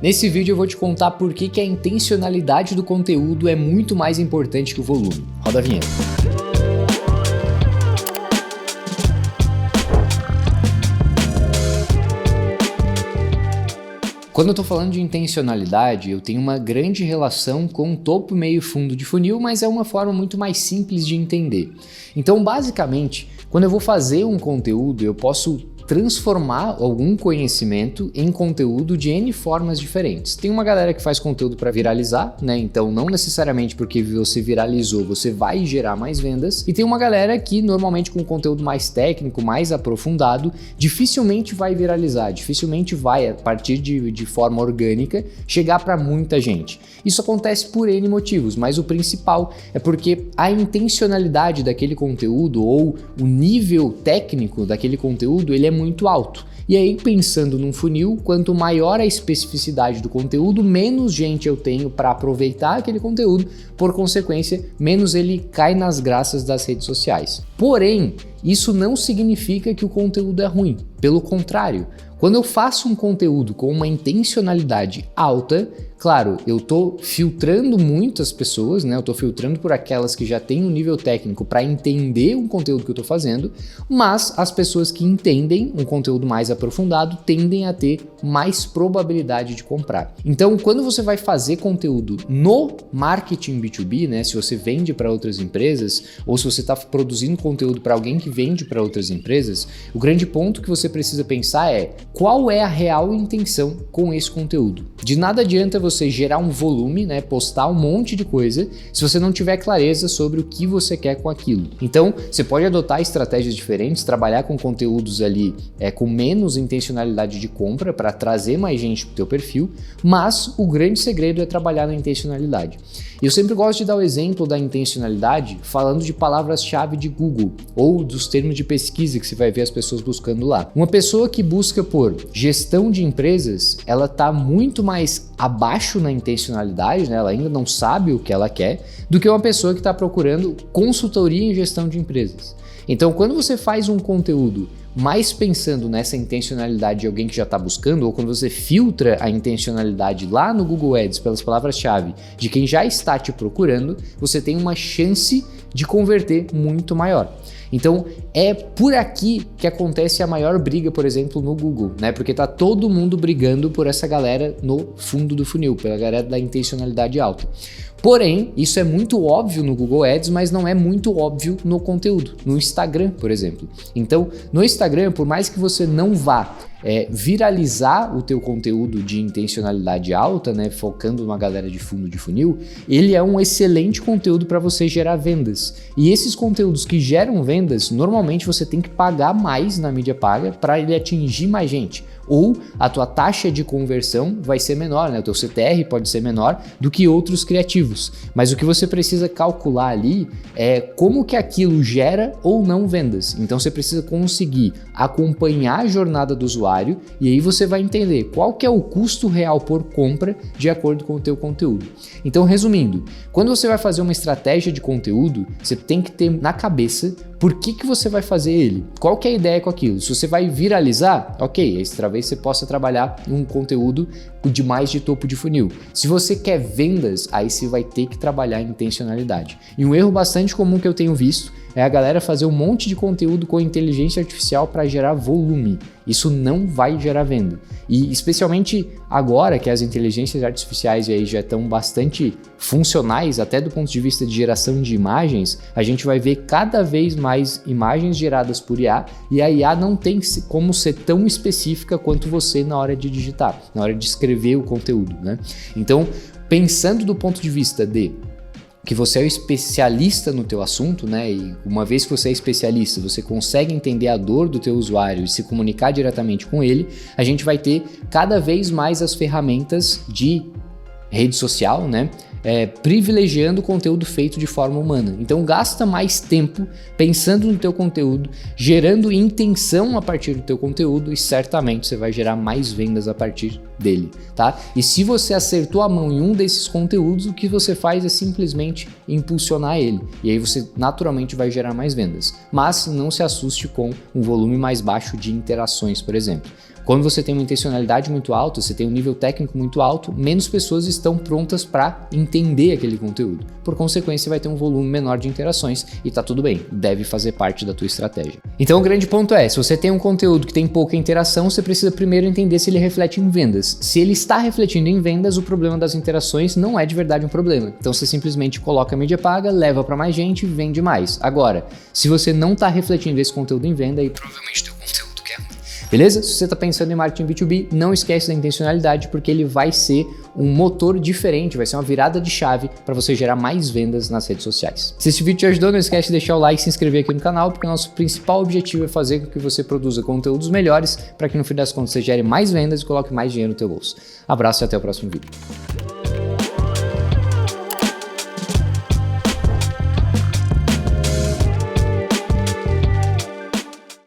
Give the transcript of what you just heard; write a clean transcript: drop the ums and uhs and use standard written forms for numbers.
Nesse vídeo eu vou te contar por que a intencionalidade do conteúdo é muito mais importante que o volume. Roda a vinheta. Quando eu tô falando de intencionalidade, eu tenho uma grande relação com topo, meio e fundo de funil, mas é uma forma muito mais simples de entender. Então, basicamente, quando eu vou fazer um conteúdo, eu posso transformar algum conhecimento em conteúdo de N formas diferentes. Tem uma galera que faz conteúdo para viralizar, né? Então não necessariamente porque você viralizou, você vai gerar mais vendas. E tem uma galera que normalmente com conteúdo mais técnico, mais aprofundado, dificilmente vai viralizar, dificilmente vai, a partir de forma orgânica, chegar para muita gente. Isso acontece por N motivos, mas o principal é porque a intencionalidade daquele conteúdo ou o nível técnico daquele conteúdo, ele é muito alto. E aí, pensando num funil, quanto maior a especificidade do conteúdo, menos gente eu tenho para aproveitar aquele conteúdo, por consequência, menos ele cai nas graças das redes sociais. Porém, isso não significa que o conteúdo é ruim. Pelo contrário, quando eu faço um conteúdo com uma intencionalidade alta, claro, eu estou filtrando muitas pessoas, né? Eu estou filtrando por aquelas que já têm um nível técnico para entender o conteúdo que eu estou fazendo, mas as pessoas que entendem um conteúdo mais aprofundado tendem a ter mais probabilidade de comprar. Então, quando você vai fazer conteúdo no marketing B2B, né? Se você vende para outras empresas ou se você está produzindo conteúdo para alguém que vende para outras empresas, o grande ponto que você precisa pensar é qual é a real intenção com esse conteúdo. De nada adianta você gerar um volume, né, postar um monte de coisa, se você não tiver clareza sobre o que você quer com aquilo. Então, você pode adotar estratégias diferentes, trabalhar com conteúdos ali com menos intencionalidade de compra para trazer mais gente para o teu perfil, mas o grande segredo é trabalhar na intencionalidade. Eu sempre gosto de dar o exemplo da intencionalidade falando de palavras-chave de Google ou dos termos de pesquisa que você vai ver as pessoas buscando lá. Uma pessoa que busca por gestão de empresas, ela está muito mais abaixo na intencionalidade, né? Ela ainda não sabe o que ela quer, do que uma pessoa que está procurando consultoria em gestão de empresas. Então, quando você faz um conteúdo mais pensando nessa intencionalidade de alguém que já está buscando, ou quando você filtra a intencionalidade lá no Google Ads pelas palavras-chave de quem já está te procurando, você tem uma chance de converter muito maior. Então, é por aqui que acontece a maior briga, por exemplo, no Google, né? Porque tá todo mundo brigando por essa galera no fundo do funil, pela galera da intencionalidade alta. Porém, isso é muito óbvio no Google Ads, mas não é muito óbvio no conteúdo, no Instagram, por exemplo. Então, no Instagram, por mais que você não vá viralizar o teu conteúdo de intencionalidade alta, né, focando numa galera de fundo de funil, ele é um excelente conteúdo para você gerar vendas. E esses conteúdos que geram vendas, normalmente você tem que pagar mais na mídia paga para ele atingir mais gente. Ou a tua taxa de conversão vai ser menor, né? O teu CTR pode ser menor do que outros criativos. Mas o que você precisa calcular ali é como que aquilo gera ou não vendas. Então você precisa conseguir acompanhar a jornada do usuário e aí você vai entender qual que é o custo real por compra de acordo com o teu conteúdo. Então, resumindo, quando você vai fazer uma estratégia de conteúdo, você tem que ter na cabeça por que você vai fazer ele? Qual que é a ideia com aquilo? Se você vai viralizar, ok, talvez você possa trabalhar um conteúdo de mais de topo de funil. Se você quer vendas, aí você vai ter que trabalhar em intencionalidade. E um erro bastante comum que eu tenho visto é a galera fazer um monte de conteúdo com inteligência artificial para gerar volume. Isso não vai gerar venda. E especialmente agora que as inteligências artificiais aí já estão bastante funcionais, até do ponto de vista de geração de imagens, a gente vai ver cada vez mais imagens geradas por IA e a IA não tem como ser tão específica quanto você na hora de digitar, na hora de escrever o conteúdo, né? Então, pensando do ponto de vista de que você é o especialista no teu assunto, né? E uma vez que você é especialista, você consegue entender a dor do teu usuário e se comunicar diretamente com ele, a gente vai ter cada vez mais as ferramentas de rede social, né? Privilegiando o conteúdo feito de forma humana. Então gasta mais tempo pensando no teu conteúdo, gerando intenção a partir do teu conteúdo e certamente você vai gerar mais vendas a partir dele, tá? E se você acertou a mão em um desses conteúdos, o que você faz é simplesmente impulsionar ele. E aí você naturalmente vai gerar mais vendas. Mas não se assuste com um volume mais baixo de interações, por exemplo. Quando você tem uma intencionalidade muito alta, você tem um nível técnico muito alto, menos pessoas estão prontas para entender aquele conteúdo. Por consequência, vai ter um volume menor de interações e tá tudo bem, deve fazer parte da tua estratégia. Então o grande ponto é, se você tem um conteúdo que tem pouca interação, você precisa primeiro entender se ele reflete em vendas. Se ele está refletindo em vendas, o problema das interações não é de verdade um problema. Então você simplesmente coloca a mídia paga, leva para mais gente e vende mais. Agora, se você não está refletindo esse conteúdo em venda, aí provavelmente teu conteúdo que é ruim. Beleza? Se você está pensando em marketing B2B, não esquece da intencionalidade, porque ele vai ser um motor diferente, vai ser uma virada de chave para você gerar mais vendas nas redes sociais. Se esse vídeo te ajudou, não esquece de deixar o like e se inscrever aqui no canal, porque o nosso principal objetivo é fazer com que você produza conteúdos melhores para que no fim das contas você gere mais vendas e coloque mais dinheiro no teu bolso. Abraço e até o próximo vídeo.